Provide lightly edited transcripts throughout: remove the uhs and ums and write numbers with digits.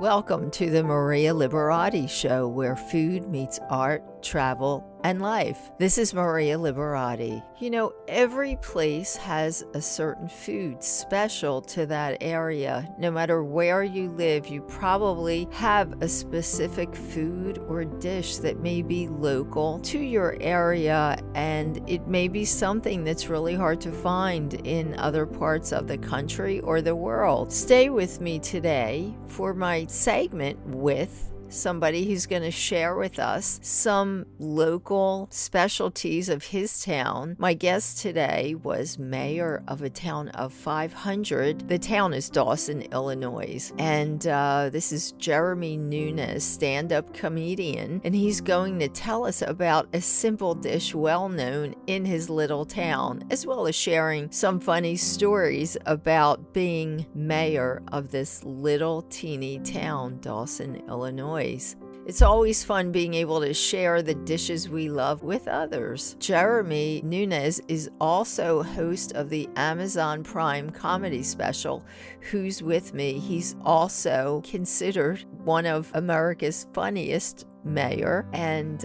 Welcome to the Maria Liberati Show, where food meets art, travel, and life. This is Maria Liberati. You know, every place has a certain food special to that area. No matter where you live, you probably have a specific food or dish that may be local to your area, and it may be something that's really hard to find in other parts of the country or the world. Stay with me today for my segment with somebody who's going to share with us some local specialties of his town. My guest today was mayor of a town of 500. The town is Dawson, Illinois. And this is Jeremy Nunes, stand-up comedian. And he's going to tell us about a simple dish well known in his little town, as well as sharing some funny stories about being mayor of this little teeny town, Dawson, Illinois. It's always fun being able to share the dishes we love with others. Jeremy Nunes is also host of the Amazon Prime comedy special, Who's With Me. He's also considered one of America's funniest mayor, and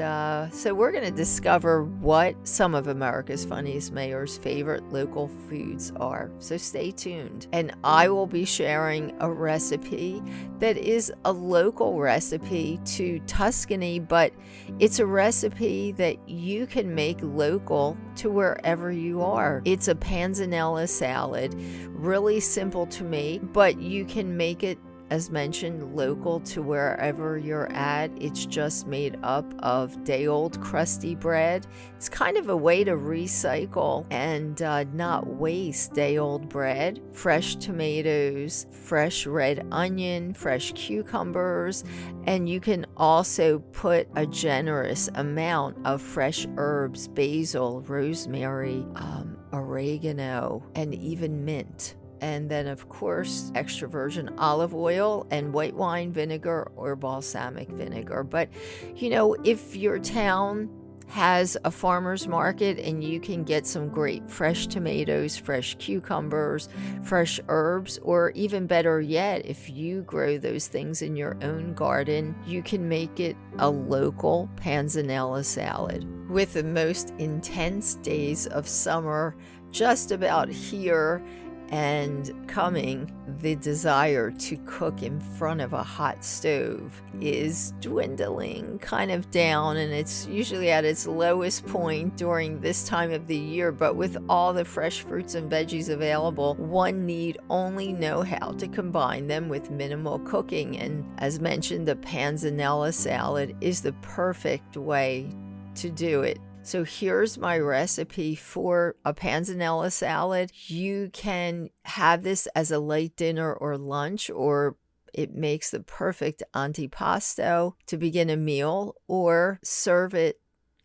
so we're going to discover what some of America's funniest mayors' favorite local foods are. So stay tuned, and I will be sharing a recipe that is a local recipe to Tuscany, but it's a recipe that you can make local to wherever you are. It's a panzanella salad, really simple to make, but you can make it, as mentioned, local to wherever you're at. It's just made up of day-old crusty bread. It's kind of a way to recycle and not waste day-old bread. Fresh tomatoes, fresh red onion, fresh cucumbers, and you can also put a generous amount of fresh herbs, basil, rosemary, oregano, and even mint. And then, of course, extra virgin olive oil and white wine vinegar or balsamic vinegar. But, you know, if your town has a farmer's market and you can get some great fresh tomatoes, fresh cucumbers, fresh herbs, or even better yet, if you grow those things in your own garden, you can make it a local panzanella salad. With the most intense days of summer just about here and coming, the desire to cook in front of a hot stove is dwindling kind of down, and it's usually at its lowest point during this time of the year. But with all the fresh fruits and veggies available, one need only know how to combine them with minimal cooking. And as mentioned, the panzanella salad is the perfect way to do it. So here's my recipe for a panzanella salad. You can have this as a light dinner or lunch, or it makes the perfect antipasto to begin a meal, or serve it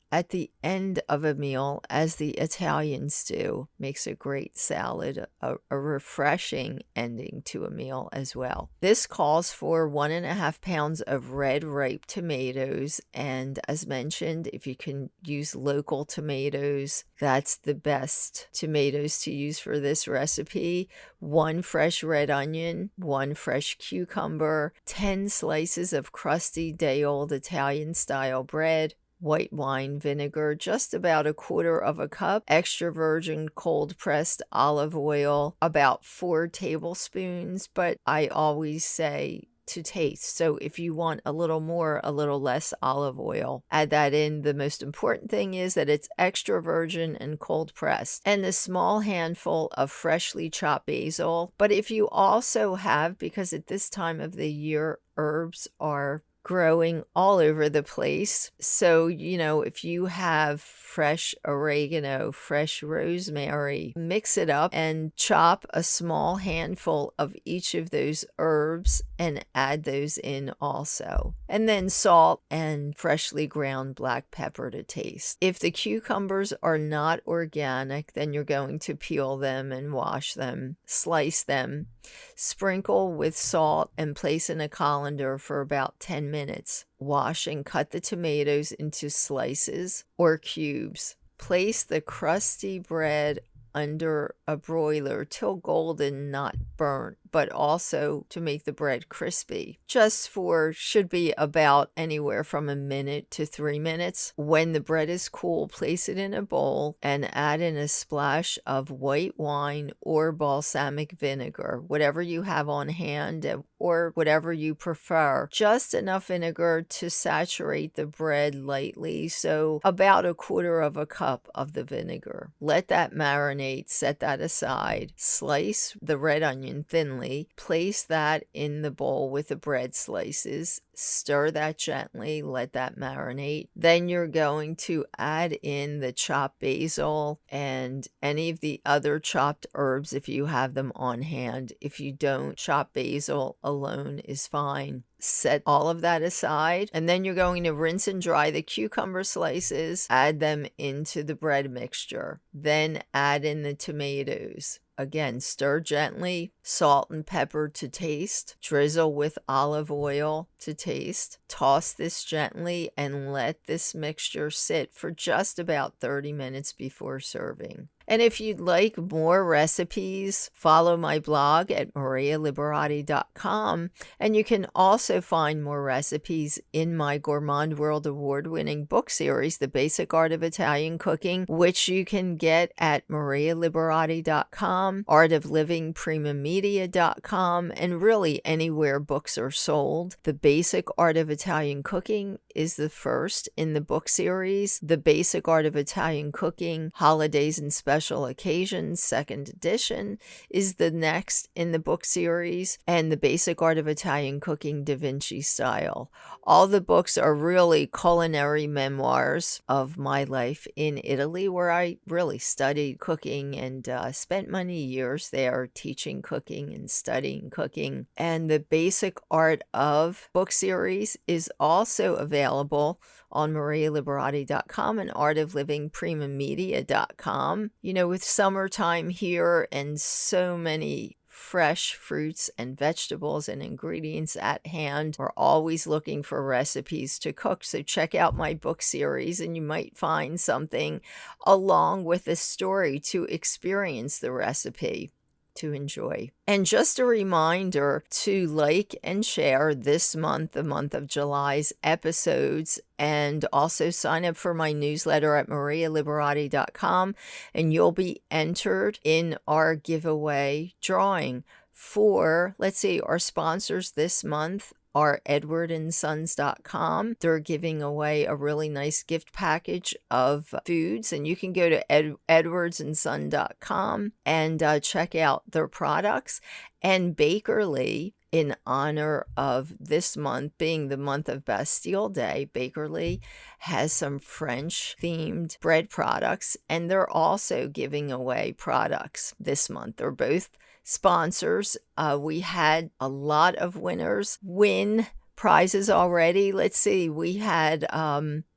at the end of a meal, as the Italians do. Makes a great salad, a refreshing ending to a meal as well. This calls for 1.5 pounds of red ripe tomatoes, and as mentioned, if you can use local tomatoes, that's the best tomatoes to use for this recipe. 1 fresh red onion, 1 fresh cucumber, 10 slices of crusty day-old Italian style bread, white wine vinegar, just about 1/4 cup, extra virgin cold pressed olive oil, about 4 tablespoons, but I always say to taste. So if you want a little more, a little less olive oil, add that in. The most important thing is that it's extra virgin and cold pressed. And a small handful of freshly chopped basil. But if you also have, because at this time of the year, herbs are growing all over the place. So, you know, if you have fresh oregano, fresh rosemary, mix it up and chop a small handful of each of those herbs and add those in also. And then salt and freshly ground black pepper to taste. If the cucumbers are not organic, then you're going to peel them and wash them, slice them, sprinkle with salt, and place in a colander for about 10 minutes. Wash and cut the tomatoes into slices or cubes. Place the crusty bread under a broiler till golden, not burnt. but also to make the bread crispy. Should be about anywhere from a minute to 3 minutes. When the bread is cool, place it in a bowl and add in a splash of white wine or balsamic vinegar, whatever you have on hand or whatever you prefer. Just enough vinegar to saturate the bread lightly, so about a quarter of a cup of the vinegar. Let that marinate, set that aside. Slice the red onion thinly, place that in the bowl with the bread slices, stir that gently, let that marinate. Then you're going to add in the chopped basil and any of the other chopped herbs if you have them on hand. If you don't, chopped basil alone is fine. Set all of that aside, and then you're going to rinse and dry the cucumber slices, add them into the bread mixture, then add in the tomatoes. Again, stir gently, salt and pepper to taste, drizzle with olive oil to taste, toss this gently, and let this mixture sit for just about 30 minutes before serving. And if you'd like more recipes, follow my blog at marialiberati.com, and you can also find more recipes in my Gourmand World Award-winning book series, The Basic Art of Italian Cooking, which you can get at marialiberati.com, artoflivingprimamedia.com, and really anywhere books are sold. The Basic Art of Italian Cooking is the first in the book series. The Basic Art of Italian Cooking, Holidays and Special Occasions, second edition, is the next in the book series, and The Basic Art of Italian Cooking, Da Vinci Style. All the books are really culinary memoirs of my life in Italy, where I really studied cooking and spent many years there teaching cooking and studying cooking. And the Basic Art of book series is also available on marialiberati.com and artoflivingprimamedia.com. You know, with summertime here and so many fresh fruits and vegetables and ingredients at hand, we're always looking for recipes to cook. So check out my book series and you might find something along with a story to experience the recipe to enjoy. And just a reminder to like and share this month, the month of July's episodes, and also sign up for my newsletter at marialiberati.com, and you'll be entered in our giveaway drawing for, let's see, our sponsors this month are edwardandsons.com. They're giving away a really nice gift package of foods, and you can go to edwardsandson.com and check out their products. And Bakerly, in honor of this month being the month of Bastille Day, Bakerly has some French-themed bread products, and they're also giving away products this month. They're both sponsors. We had a lot of winners win prizes already. Let's see, we had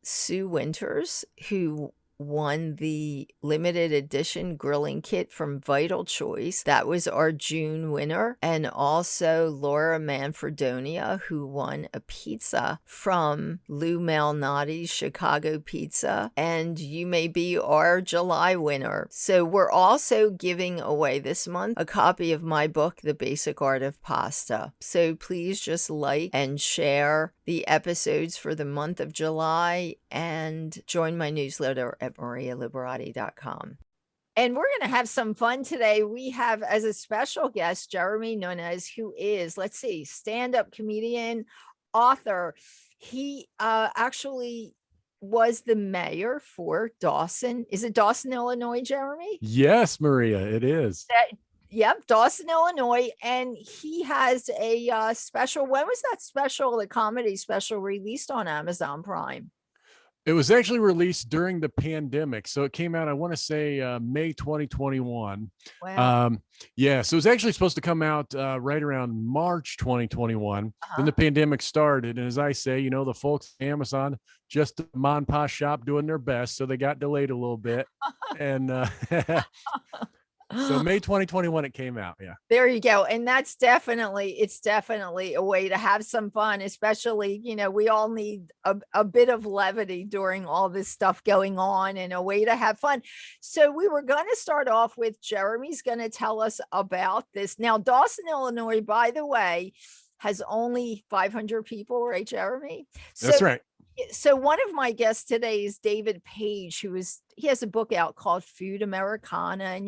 Sue Winters, who won the limited edition grilling kit from Vital Choice. That was our June winner. And also Laura Manfredonia, who won a pizza from Lou Malnati's Chicago Pizza. And you may be our July winner. So we're also giving away this month a copy of my book, The Basic Art of Pasta. So please just like and share the episodes for the month of July and join my newsletter at marialiberati.com. And we're going to have some fun today. We have as a special guest, Jeremy Nunes, who is, let's see, stand-up comedian, author. He actually was the mayor for Dawson. Is it Dawson, Illinois, Jeremy? Yes, Maria, it is. Yep, Dawson, Illinois. And he has a special. When was that special, the comedy special, released on Amazon Prime? It was actually released during the pandemic. So it came out, I want to say May 2021. Wow. Yeah, so it was actually supposed to come out right around March 2021. Then the pandemic started. And as I say, you know, the folks at Amazon, just a mom and pop shop doing their best. So they got delayed a little bit. And So May 2021, it came out. Yeah. There you go. And it's definitely a way to have some fun, especially, we all need a bit of levity during all this stuff going on and a way to have fun. So we were going to start off with Jeremy's going to tell us about this. Now, Dawson, Illinois, by the way, has only 500 people, right, Jeremy? That's right. So one of my guests today is David Page, he has a book out called Food Americana. And,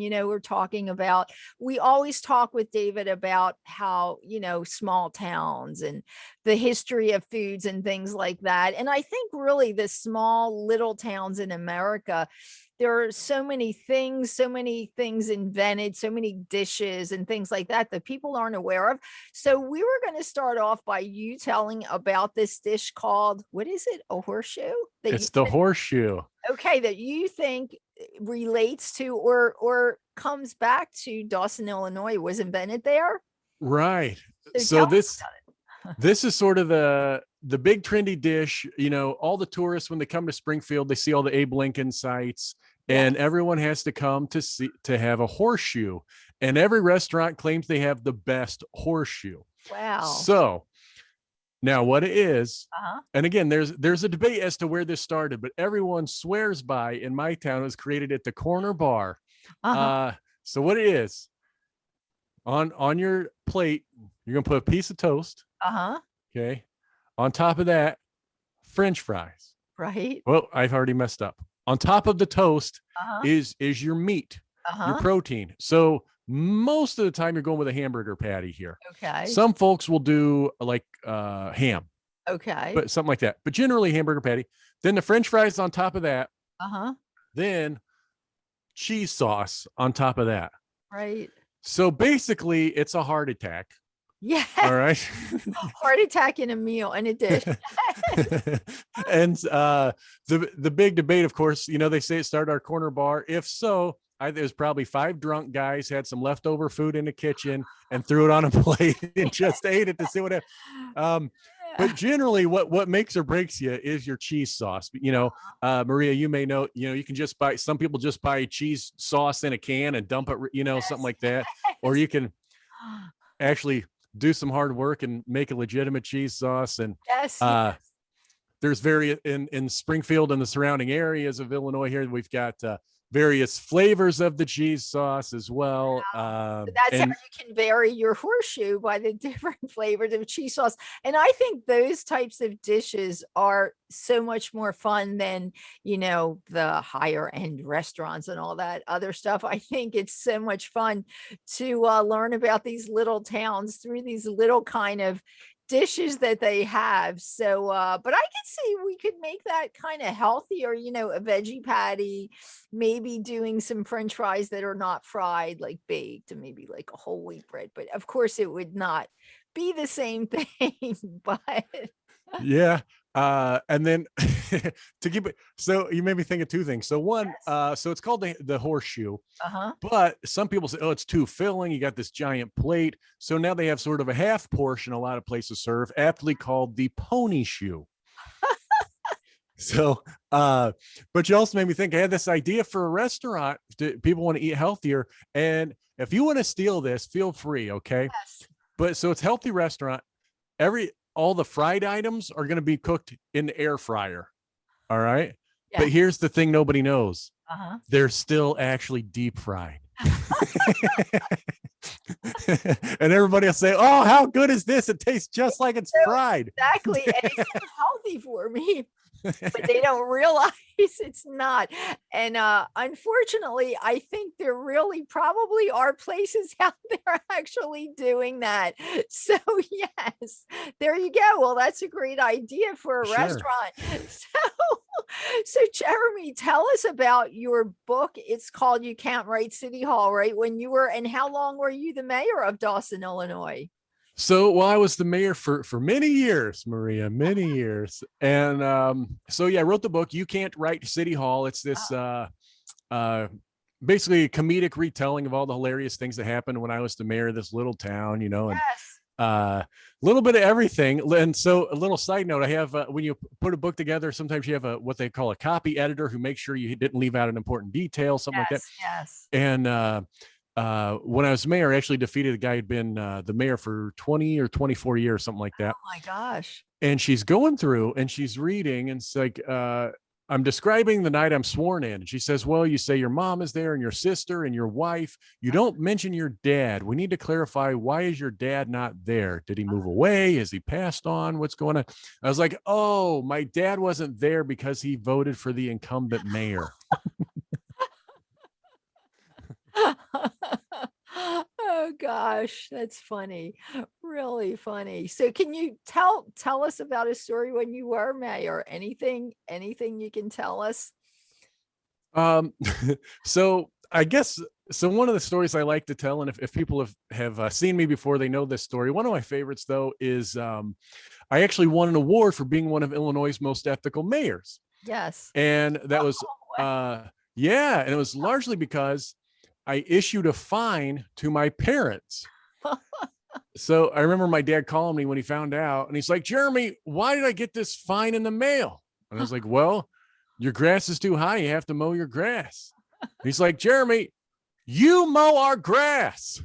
we always talk with David about how, small towns and the history of foods and things like that. And I think really the small little towns in America, there are so many things invented, so many dishes and things like that people aren't aware of. So we were going to start off by you telling about this dish called, what is it? A horseshoe? It's the horseshoe. Okay, that you think relates to or comes back to Dawson, Illinois, was invented there? Right. So this is sort of the big trendy dish. All the tourists, when they come to Springfield, they see all the Abe Lincoln sites, and everyone has to come to have a horseshoe. And every restaurant claims they have the best horseshoe. Wow. So now what it is, and again, there's a debate as to where this started, but everyone swears by, in my town, it was created at the corner bar. So what it is, on your plate, you're going to put a piece of toast. Okay. On top of that, French fries. Right. Well, I've already messed up. On top of the toast is your meat, your protein. So most of the time you're going with a hamburger patty here. Okay. Some folks will do like ham. Okay. But something like that. But generally hamburger patty. Then the French fries on top of that. Then cheese sauce on top of that. Right. So basically it's a heart attack. Yeah. All right. Heart attack in a meal, in a dish. And the big debate, of course, they say it started our corner bar. If so, there's probably 5 drunk guys had some leftover food in the kitchen and threw it on a plate and just ate it to see what happened. But generally what makes or breaks you is your cheese sauce. Maria, you may know, you can just buy, some people just buy cheese sauce in a can and dump it, something like that. Or you can actually do some hard work and make a legitimate cheese sauce. And there's various in Springfield and the surrounding areas of Illinois here. We've got various flavors of the cheese sauce as well. Wow. That's how you can vary your horseshoe, by the different flavors of cheese sauce. And I think those types of dishes are so much more fun than, the higher end restaurants and all that other stuff. I think it's so much fun to learn about these little towns through these little kind of dishes that they have. So but I could see we could make that kind of healthier, a veggie patty, maybe doing some French fries that are not fried, like baked, and maybe like a whole wheat bread. But of course it would not be the same thing. But yeah. And then to keep it, so you made me think of 2 things. So one, so it's called the horseshoe, but some people say, oh, it's too filling. You got this giant plate. So now they have sort of a half portion. A lot of places serve, aptly called the pony shoe. So, but you also made me think, I had this idea for a restaurant. People want to eat healthier. And if you want to steal this, feel free. Okay. Yes. But so it's healthy restaurant. All the fried items are going to be cooked in the air fryer. All right. Yeah. But here's the thing nobody knows. They're still actually deep fried. And everybody will say, oh, how good is this? It tastes just like it's fried. Exactly. And it's healthy for me. But they don't realize it's not. And unfortunately, I think there really probably are places out there actually doing that. So yes, there you go. Well, that's a great idea for a restaurant. So Jeremy, tell us about your book. It's called You Can't Write City Hall, right? And how long were you the mayor of Dawson, Illinois? So, I was the mayor for many years, Maria, many years. And so, I wrote the book, You Can't Write City Hall. It's this basically a comedic retelling of all the hilarious things that happened when I was the mayor of this little town, and a little bit of everything. And so a little side note, I have, when you put a book together, sometimes you have what they call a copy editor who makes sure you didn't leave out an important detail, something like that. Yes. And when I was mayor, I actually defeated a guy who'd been the mayor for 20 or 24 years, something like that. Oh my gosh. And she's going through and she's reading, and it's like, I'm describing the night I'm sworn in. And she says, well, you say your mom is there and your sister and your wife. You don't mention your dad. We need to clarify, why is your dad not there? Did he move away? Has he passed on? What's going on? I was like, oh, my dad wasn't there because he voted for the incumbent mayor. Oh gosh, that's funny. Really funny. So can you tell us about a story when you were mayor? Anything you can tell us? Um, so I guess so. One of the stories I like to tell, and if people have seen me before, they know this story. One of my favorites, though, is I actually won an award for being one of Illinois' most ethical mayors, Yes. and that was Oh, yeah, and it was largely because I issued a fine to my parents. wow. So I remember my dad calling me when he found out, and he's like, Jeremy, why did I get this fine in the mail? And I was like, well, your grass is too high. You have to mow your grass. And he's like, Jeremy, you mow our grass.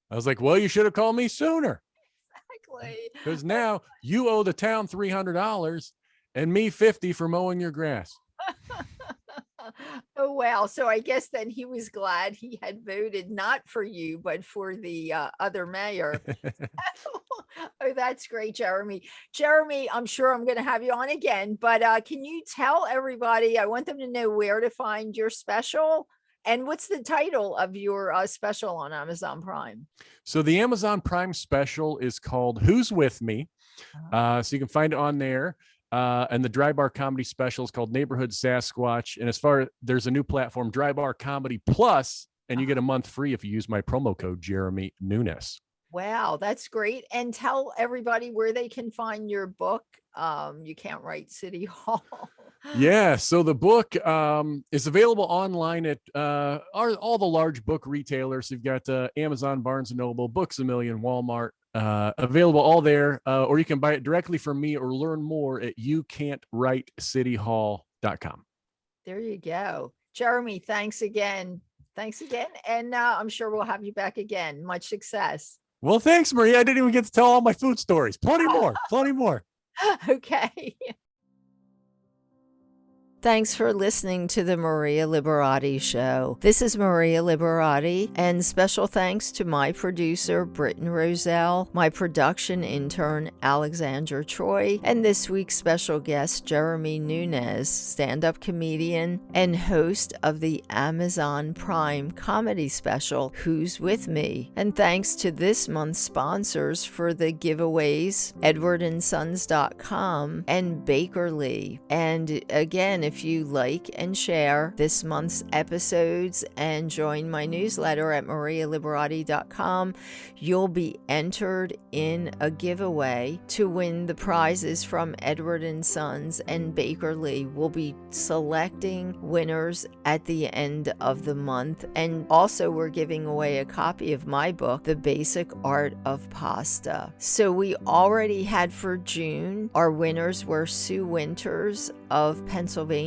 I was like, well, you should have called me sooner, Exactly. because now you owe the town $300 and me 50 for mowing your grass. Oh, wow. So I guess then he was glad he had voted not for you, but for the other mayor. Oh, that's great, Jeremy. Jeremy, I'm sure I'm going to have you on again, but can you tell everybody? I want them to know where to find your special and what's the title of your special on Amazon Prime? So the Amazon Prime special is called Who's With Me? So you can find it on there. And the Dry Bar Comedy special is called Neighborhood Sasquatch. And as far as there's a new platform, Dry Bar Comedy Plus, and you get a month free if you use my promo code Jeremy Nunes. Wow, that's great. And tell everybody where they can find your book. You Can't Write City Hall. Yeah, so the book is available online at all the large book retailers. You've got Amazon, Barnes & Noble, Books A Million, Walmart, available all there. Or you can buy it directly from me or learn more at youcan'twritecityhall.com. There you go. Jeremy, thanks again. Thanks again. And I'm sure we'll have you back again. Much success. Well, thanks, Maria. I didn't even get to tell all my food stories. Plenty more, plenty more. Okay. Thanks for listening to the Maria Liberati Show. This is Maria Liberati, and special thanks to my producer, Britton Roselle, my production intern, Alexandra Troy, and this week's special guest, Jeremy Nunes, stand-up comedian and host of the Amazon Prime comedy special, Who's With Me? And thanks to this month's sponsors for the giveaways, edwardandsons.com and Bakerly. And again, if you like and share this month's episodes and join my newsletter at marialiberati.com, you'll be entered in a giveaway to win the prizes from Edward and Sons and Bakerly. We'll be selecting winners at the end of the month. And also we're giving away a copy of my book, The Basic Art of Pasta. So we already had for June, our winners were Sue Winters of Pennsylvania,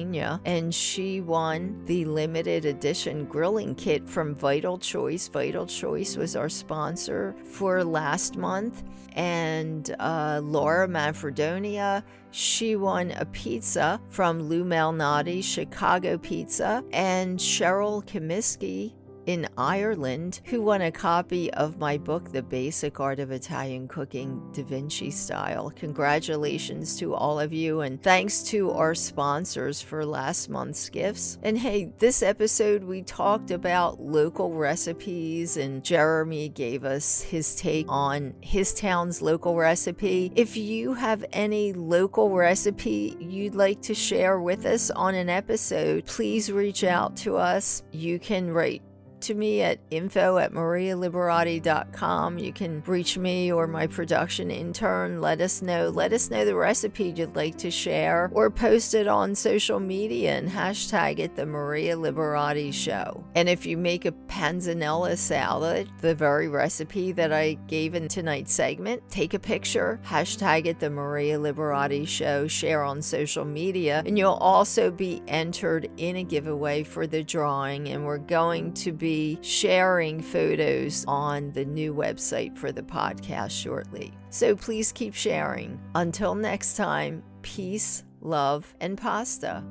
and she won the limited edition grilling kit from Vital Choice. Vital Choice was our sponsor for last month. And Laura Manfredonia, she won a pizza from Lou Malnati, Chicago Pizza, and Cheryl Comiskey in Ireland, who won a copy of my book, The Basic Art of Italian Cooking, Da Vinci Style. Congratulations to all of you, and thanks to our sponsors for last month's gifts. And hey, this episode we talked about local recipes, and Jeremy gave us his take on his town's local recipe. If you have any local recipe you'd like to share with us on an episode, please reach out to us. You can write to me at info@marialiberati.com. You can reach me or my production intern. Let us know the recipe you'd like to share, or post it on social media and hashtag it the Maria Liberati Show. And if you make a panzanella salad, the very recipe that I gave in tonight's segment, take a picture, hashtag it the Maria Liberati Show, share on social media, and you'll also be entered in a giveaway for the drawing. And we're going to be be sharing photos on the new website for the podcast shortly. So please keep sharing. Until next time, peace, love, and pasta.